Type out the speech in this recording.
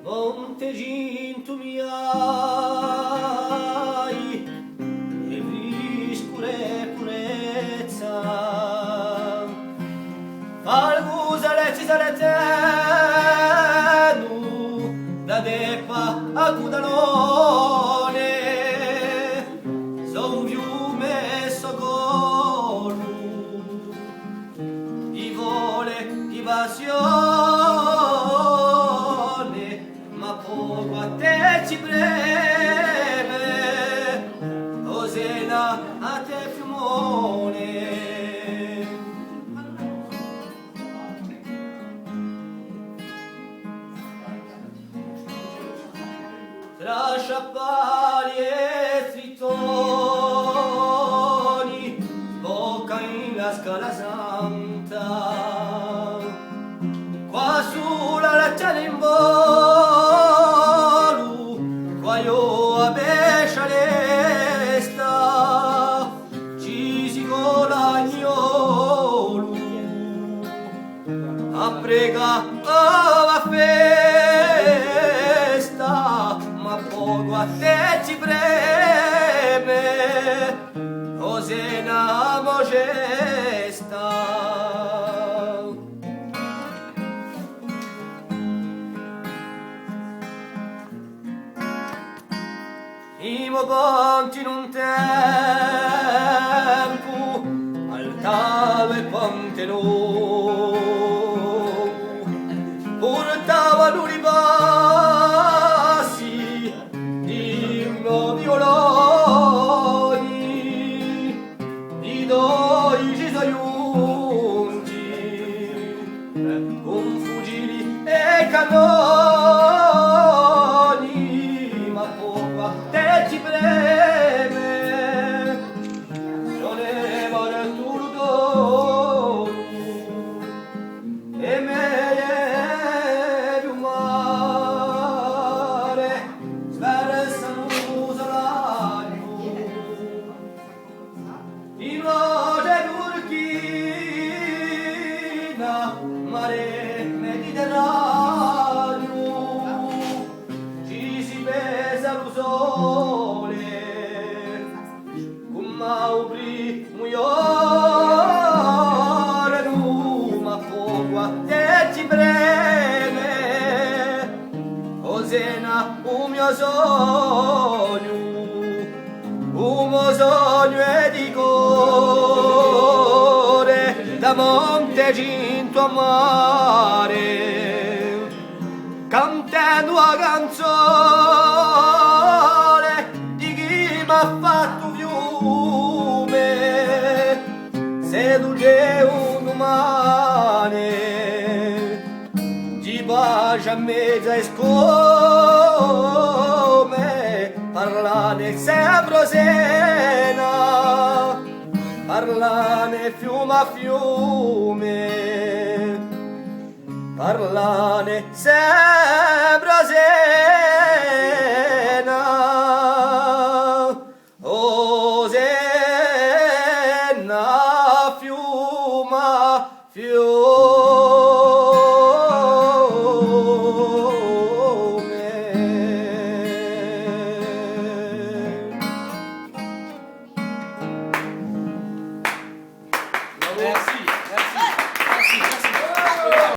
Monteginto mi hai e viscure purezza Falgusale cisaretenu da depa a Gudalone so fiume socorro di vole di passione ma poco a te ci preme Osena a te fiumone tra sciappari e tritoni sbocca in la Scala Santa qua sulla lacciata in volo qua io a bescialesta ci si colagnolo a prega a festa ma poco a te ci preme Osena mocesta Imo ponti in un tempo altavo e ponte nuovo portava l'uri passi di violoni di doi giunti con fucili e cannoni ma poco a te ci preme non è vale tutto e me è mare sversano salario in voce turchina mare mediterraneo ci si pesa lo sole con maupri muiore ma poco a te ci preme Osena un mio sogno è di cuore da Monteginto a mare cantando a canzone di chi m'ha fatto fiume seduce un umane di bacia a mezza e scome parlane sempre Osena parlane fiume a fiume parlane sempre Osena Osena fiuma Merci, merci.